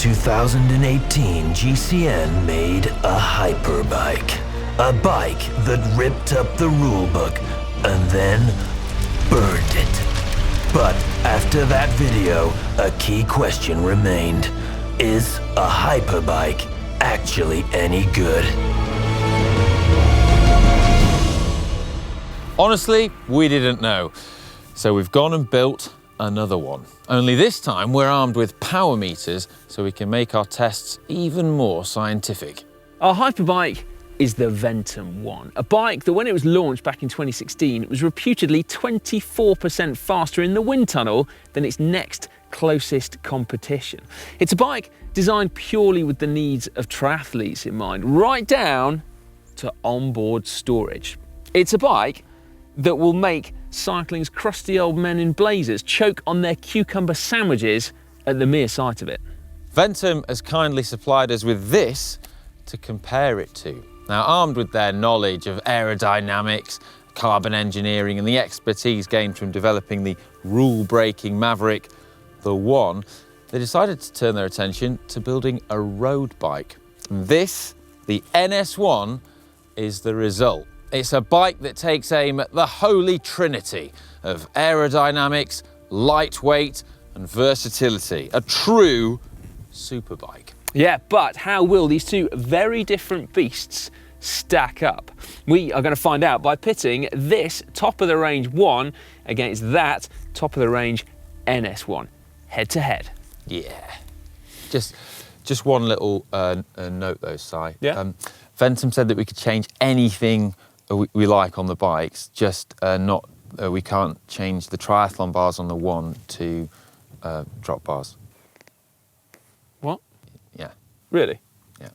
2018, GCN made a hyperbike. A bike that ripped up the rulebook and then burned it. But after that video, a key question remained. Is a hyperbike actually any good? Honestly, we didn't know. So we've gone and built another one. Only this time we're armed with power meters so we can make our tests even more scientific. Our hyperbike is the Ventum 1, a bike that when it was launched back in 2016, it was reputedly 24% faster in the wind tunnel than its next closest competition. It's a bike designed purely with the needs of triathletes in mind, right down to onboard storage. It's a bike that will make cycling's crusty old men in blazers choke on their cucumber sandwiches at the mere sight of it. Ventum has kindly supplied us with this to compare it to. Now, armed with their knowledge of aerodynamics, carbon engineering and the expertise gained from developing the rule-breaking Maverick, the One, they decided to turn their attention to building a road bike. And this, the NS1, is the result. It's a bike that takes aim at the holy trinity of aerodynamics, lightweight and versatility. A true superbike. Yeah, but how will these two very different beasts stack up? We are going to find out by pitting this top-of-the-range One against that top-of-the-range NS1, head-to-head. Yeah. Just one little note though, Si. Yeah? Ventum said that we could change anything we like on the bikes, just not, we can't change the triathlon bars on the One to drop bars. What? Yeah. Really? Yeah.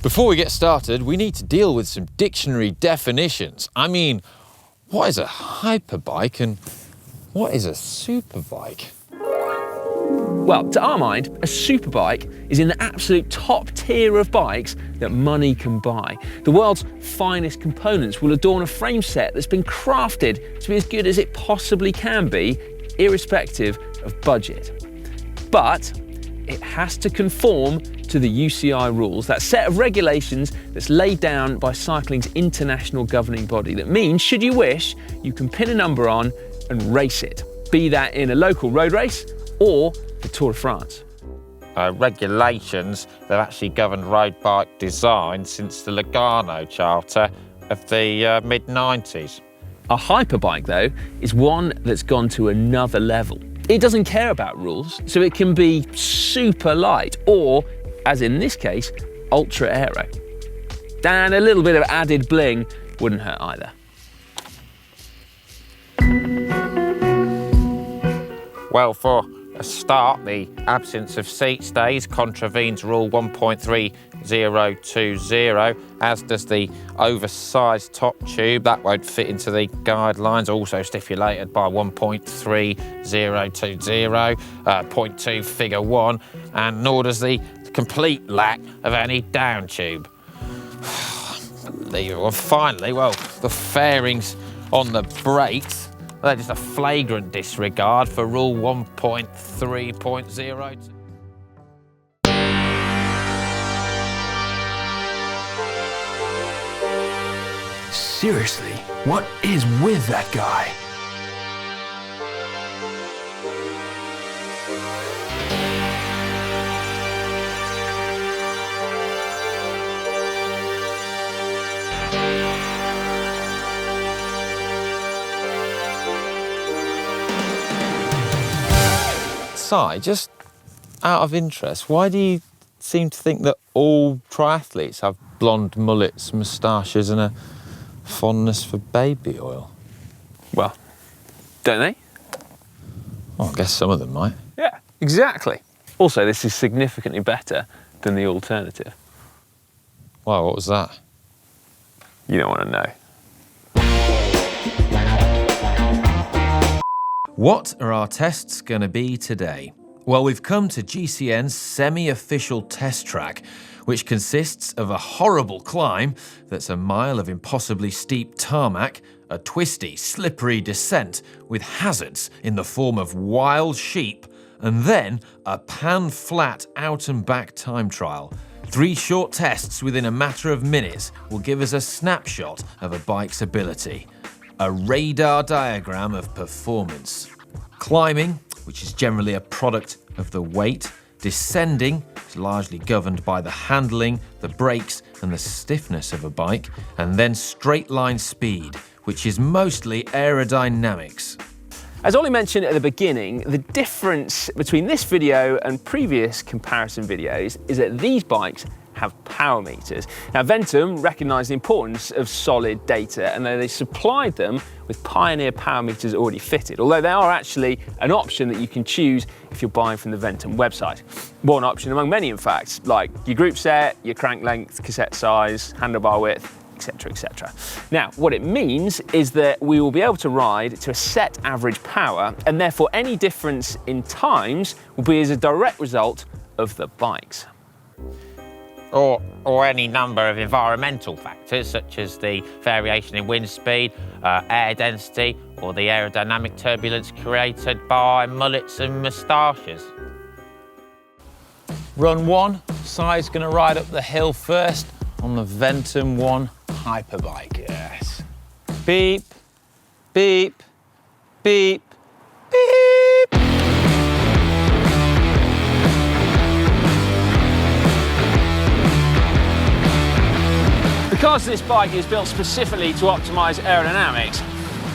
Before we get started, we need to deal with some dictionary definitions. I mean, what is a hyperbike and what is a superbike? Well, to our mind, a superbike is in the absolute top tier of bikes that money can buy. The world's finest components will adorn a frame set that's been crafted to be as good as it possibly can be, irrespective of budget. But it has to conform to the UCI rules, that set of regulations that's laid down by cycling's international governing body. That means, should you wish, you can pin a number on and race it, be that in a local road race or the Tour de France. Regulations that actually governed road bike design since the Lugano Charter of the mid-90s. A hyperbike, though, is one that's gone to another level. It doesn't care about rules, so it can be super light or, as in this case, ultra aero. And a little bit of added bling wouldn't hurt either. Well, for a start, the absence of seat stays contravenes Rule 1.3020, as does the oversized top tube. That won't fit into the guidelines, also stipulated by 1.3020, point 2 figure 1, and nor does the complete lack of any down tube. Unbelievable. Finally, well, the fairings on the brakes, they're just a flagrant disregard for Rule 1.3.0. Seriously, what is with that guy? Si, just out of interest, why do you seem to think that all triathletes have blonde mullets, moustaches and a fondness for baby oil? Well, don't they? Well, I guess some of them might. Yeah, exactly. Also, this is significantly better than the alternative. Wow, what was that? You don't want to know. What are our tests going to be today? Well, we've come to GCN's semi-official test track, which consists of a horrible climb that's a mile of impossibly steep tarmac, a twisty, slippery descent with hazards in the form of wild sheep, and then a pan-flat out-and-back time trial. 3 short tests within a matter of minutes will give us a snapshot of a bike's ability, a radar diagram of performance. Climbing, which is generally a product of the weight. Descending is largely governed by the handling, the brakes, and the stiffness of a bike. And then straight line speed, which is mostly aerodynamics. As Ollie mentioned at the beginning, the difference between this video and previous comparison videos is that these bikes have power meters. Now, Ventum recognised the importance of solid data, and they supplied them with Pioneer power meters already fitted, although they are actually an option that you can choose if you're buying from the Ventum website. One option among many, in fact, like your group set, your crank length, cassette size, handlebar width, etc, etc. Now, what it means is that we will be able to ride to a set average power, and therefore any difference in times will be as a direct result of the bikes. Or any number of environmental factors, such as the variation in wind speed, air density, or the aerodynamic turbulence created by mullets and moustaches. Run 1, Si's gonna ride up the hill first on the Ventum 1 Hyperbike, yes. Beep, beep, beep, beep. Because this bike is built specifically to optimise aerodynamics,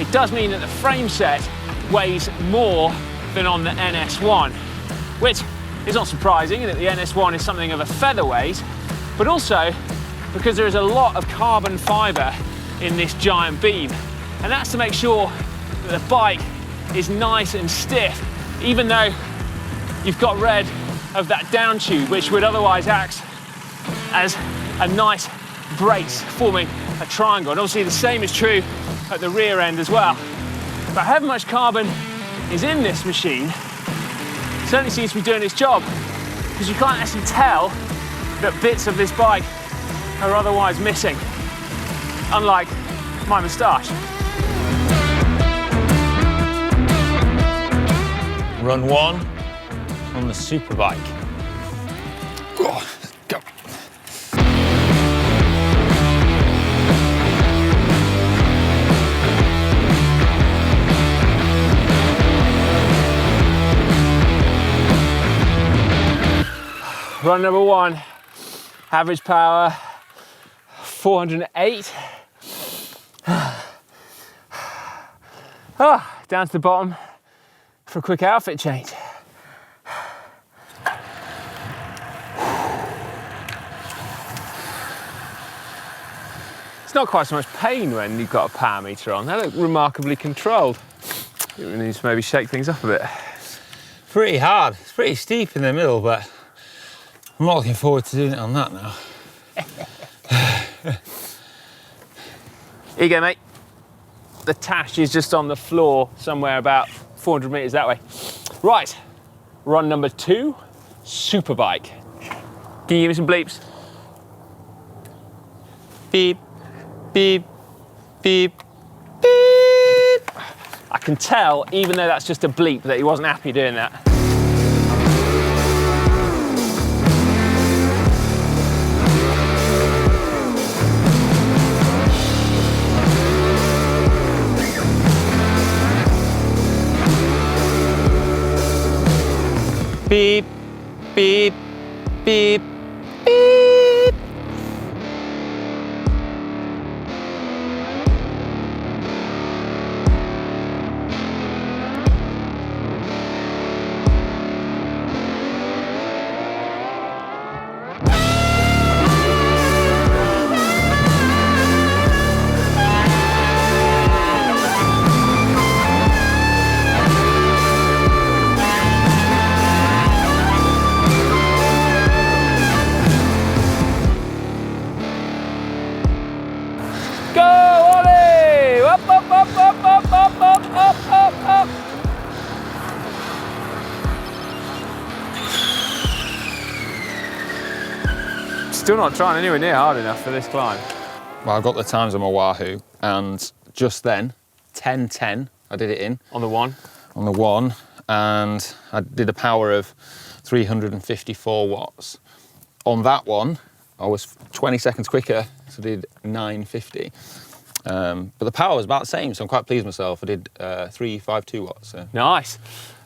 it does mean that the frame set weighs more than on the NS1, which is not surprising in that the NS1 is something of a featherweight, but also because there is a lot of carbon fibre in this giant beam, and that's to make sure that the bike is nice and stiff, even though you've got rid of that down tube, which would otherwise act as a nice brace, forming a triangle. And obviously the same is true at the rear end as well. But however much carbon is in this machine, it certainly seems to be doing its job, because you can't actually tell that bits of this bike are otherwise missing, unlike my moustache. Run 1 on the Superbike. Oh, go. Run number 1, average power 408. Down to the bottom for a quick outfit change. It's not quite so much pain when you've got a power meter on. They look remarkably controlled. You need to maybe shake things up a bit. Pretty hard. It's pretty steep in the middle, but I'm not looking forward to doing it on that now. Here you go, mate. The tash is just on the floor somewhere about 400 metres that way. Right, run number 2, Superbike. Can you give me some bleeps? Beep, beep, beep, beep. I can tell, even though that's just a bleep, that he wasn't happy doing that. Beep, beep, beep, beep. still not trying anywhere near hard enough for this climb. Well, I've got the times on my Wahoo, and just then, 10:10, I did it in. On the one? On the one, and I did a power of 354 watts. On that one, I was 20 seconds quicker, so I did 950. But the power was about the same, so I'm quite pleased with myself. I did 352 watts. So. Nice.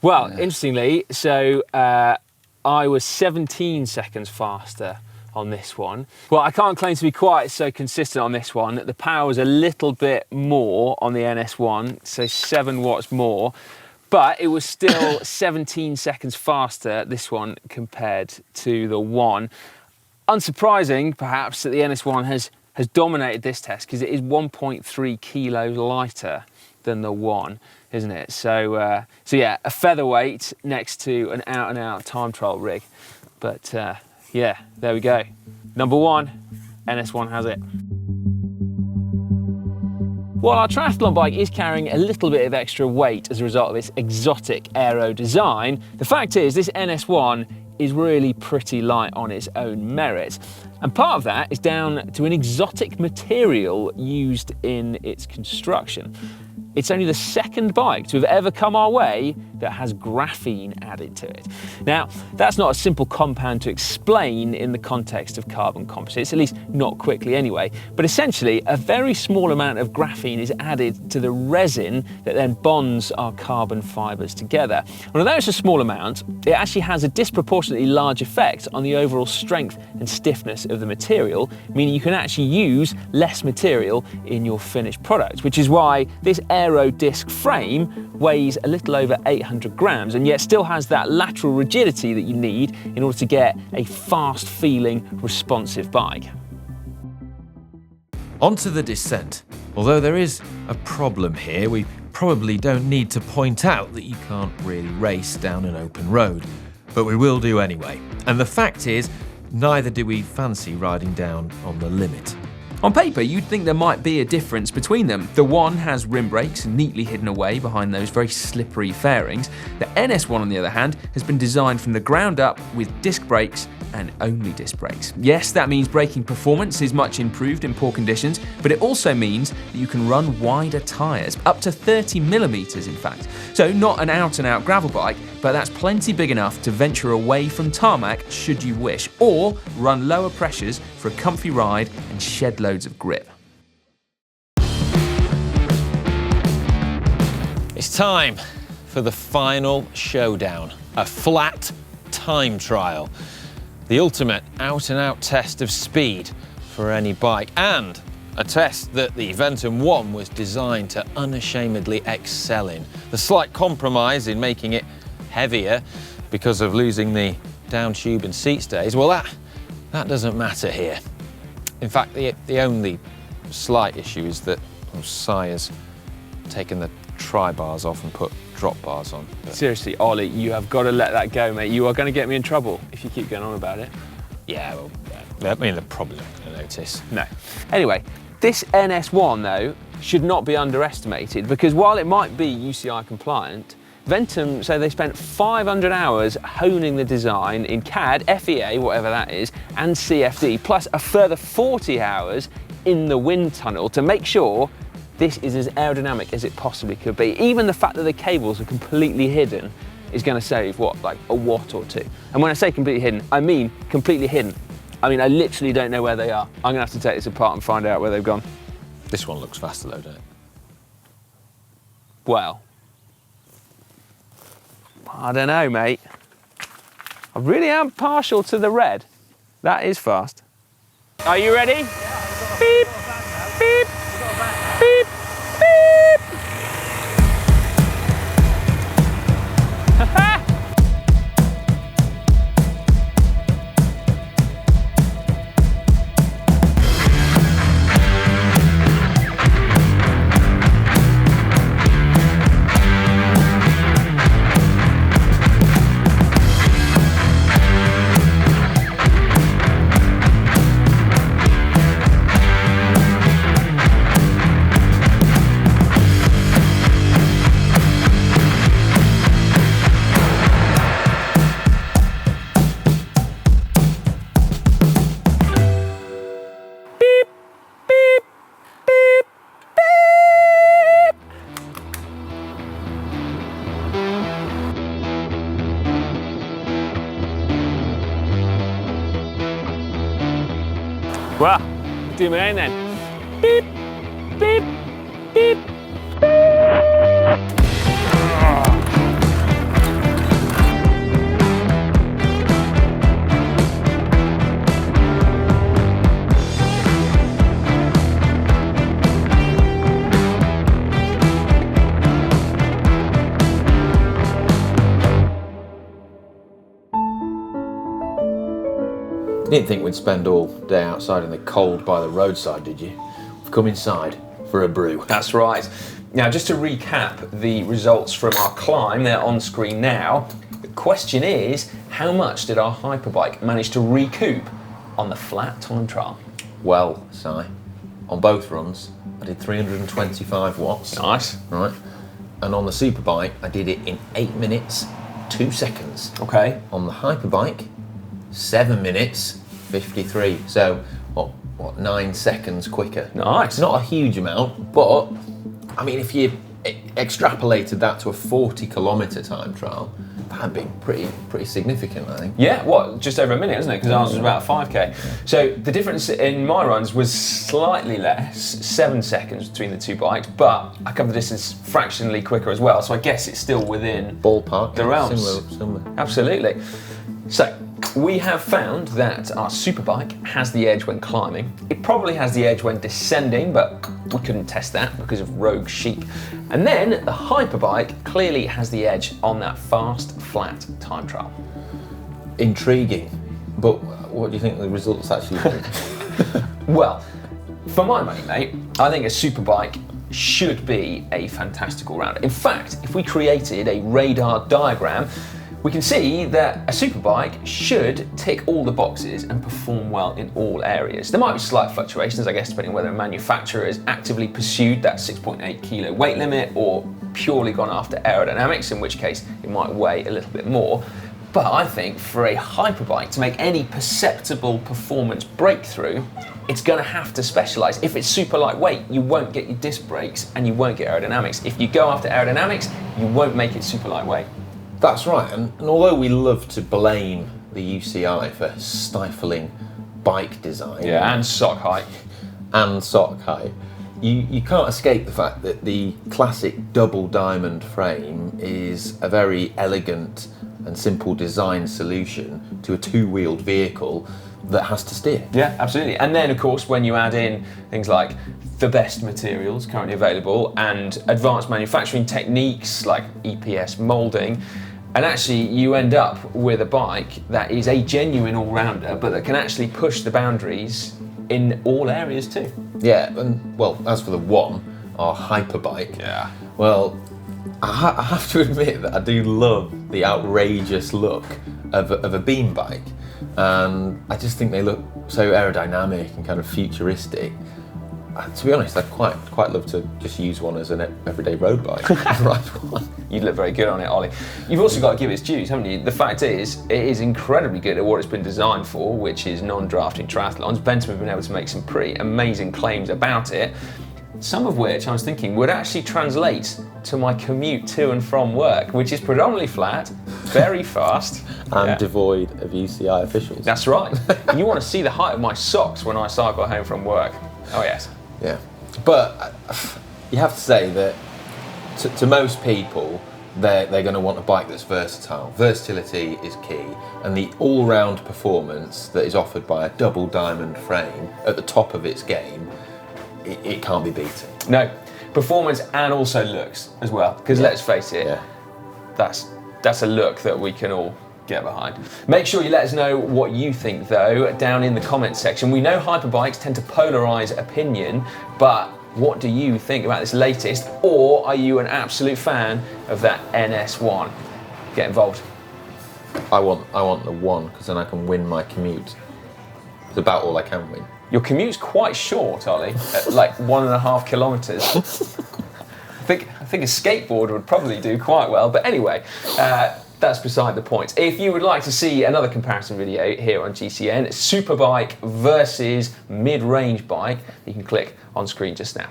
Well, interestingly, so I was 17 seconds faster on this one. Well, I can't claim to be quite so consistent on this one. The power was a little bit more on the NS1, so 7 watts more, but it was still 17 seconds faster, this one, compared to the one. Unsurprising, perhaps, that the NS1 has dominated this test, because it is 1.3 kilos lighter than the one, isn't it? So yeah, a featherweight next to an out-and-out time trial rig. But yeah, there we go. Number one, NS1 has it. While our triathlon bike is carrying a little bit of extra weight as a result of its exotic aero design, the fact is this NS1 is really pretty light on its own merit. And part of that is down to an exotic material used in its construction. It's only the second bike to have ever come our way that has graphene added to it. Now, that's not a simple compound to explain in the context of carbon composites, at least not quickly anyway, but essentially a very small amount of graphene is added to the resin that then bonds our carbon fibres together. And although it's a small amount, it actually has a disproportionately large effect on the overall strength and stiffness of the material, meaning you can actually use less material in your finished product, which is why this aero disc frame weighs a little over 800 grams and yet still has that lateral rigidity that you need in order to get a fast feeling responsive bike. Onto the descent. Although there is a problem here, we probably don't need to point out that you can't really race down an open road, but we will do anyway. And the fact is, neither do we fancy riding down on the limit. On paper, you'd think there might be a difference between them. The one has rim brakes neatly hidden away behind those very slippery fairings. The NS1, on the other hand, has been designed from the ground up with disc brakes and only disc brakes. Yes, that means braking performance is much improved in poor conditions, but it also means that you can run wider tyres, up to 30mm in fact. So not an out-and-out gravel bike, but that's plenty big enough to venture away from tarmac should you wish, or run lower pressures for a comfy ride and shed loads of grip. It's time for the final showdown, a flat time trial. The ultimate out-and-out test of speed for any bike, and a test that the Ventum 1 was designed to unashamedly excel in. The slight compromise in making it heavier because of losing the down tube and seat stays, well that doesn't matter here. In fact, the only slight issue is that Sire's taken the tri-bars off and put drop bars on. Seriously, Ollie, you have got to let that go, mate. You are going to get me in trouble if you keep going on about it. Yeah, well, I mean, they're probably not going to notice. No. Anyway, this NS1, though, should not be underestimated, because while it might be UCI compliant, Ventum say they spent 500 hours honing the design in CAD, FEA, whatever that is, and CFD, plus a further 40 hours in the wind tunnel to make sure this is as aerodynamic as it possibly could be. Even the fact that the cables are completely hidden is going to save, what, like a watt or two? And when I say completely hidden, I mean completely hidden. I mean, I literally don't know where they are. I'm going to have to take this apart and find out where they've gone. This one looks faster though, doesn't it? Well, I don't know, mate. I really am partial to the red. That is fast. Are you ready? Yeah, beep, beep, beep, beep. Well, do my own then. Beep, beep, beep. You didn't think we'd spend all day outside in the cold by the roadside, did you? We've come inside for a brew. That's right. Now, just to recap the results from our climb, they're on screen now. The question is, how much did our hyperbike manage to recoup on the flat time trial? Well, Si, on both runs, I did 325 watts. Nice. Right. And on the superbike, I did it in 8 minutes, 2 seconds. Okay. On the hyperbike, 7 minutes, 53. So, what, 9 seconds quicker. Nice. Not a huge amount, but, I mean, if you extrapolated that to a 40-kilometre time trial, that'd be pretty significant, I think. Yeah, what, just over a minute, isn't it? Because ours was about 5K. Yeah. So the difference in my runs was slightly less, 7 seconds between the two bikes, but I covered the distance fractionally quicker as well, so I guess it's still within Ballpark. the realms. Similar. Absolutely. So, we have found that our superbike has the edge when climbing. It probably has the edge when descending, but we couldn't test that because of rogue sheep. And then the hyperbike clearly has the edge on that fast, flat time trial. Intriguing, but what do you think the results actually were? Well, for my money, mate, I think a superbike should be a fantastical rounder. In fact, if we created a radar diagram, we can see that a superbike should tick all the boxes and perform well in all areas. There might be slight fluctuations, I guess, depending whether a manufacturer has actively pursued that 6.8 kilo weight limit or purely gone after aerodynamics, in which case it might weigh a little bit more. But I think for a hyperbike to make any perceptible performance breakthrough, it's going to have to specialise. If it's super lightweight, you won't get your disc brakes and you won't get aerodynamics. If you go after aerodynamics, you won't make it super lightweight. That's right, and although we love to blame the UCI for stifling bike design and sock height, you can't escape the fact that the classic double diamond frame is a very elegant and simple design solution to a two-wheeled vehicle that has to steer. Yeah, absolutely. And then, of course, when you add in things like the best materials currently available and advanced manufacturing techniques like EPS moulding, and actually you end up with a bike that is a genuine all-rounder, but that can actually push the boundaries in all areas too. Yeah, and well, as for the one, our hyperbike, well, I have to admit that I do love the outrageous look of a beam bike, and I just think they look so aerodynamic and kind of futuristic. To be honest, I'd quite love to just use one as an everyday road bike. Ride one. You'd look very good on it, Ollie. You've also got to give it its dues, haven't you? The fact is, it is incredibly good at what it's been designed for, which is non-drafting triathlons. Ventum have been able to make some pretty amazing claims about it, some of which I was thinking would actually translate to my commute to and from work, which is predominantly flat, very fast. And devoid of UCI officials. That's right. You want to see the height of my socks when I cycle home from work. Oh yes. Yeah, but you have to say that to most people, they're going to want a bike that's versatile. Versatility is key, and the all-round performance that is offered by a double diamond frame at the top of its game, it can't be beaten. No, performance and also looks as well, because let's face it, that's a look that we can all get behind. Make sure you let us know what you think though down in the comments section. We know hyperbikes tend to polarize opinion, but what do you think about this latest, or are you an absolute fan of that NS1? Get involved. I want the one, because then I can win my commute. It's about all I can win. Your commute's quite short, Ollie, at like 1.5 kilometers. I think a skateboard would probably do quite well, but anyway, that's beside the point. If you would like to see another comparison video here on GCN, superbike versus mid-range bike, you can click on screen just now.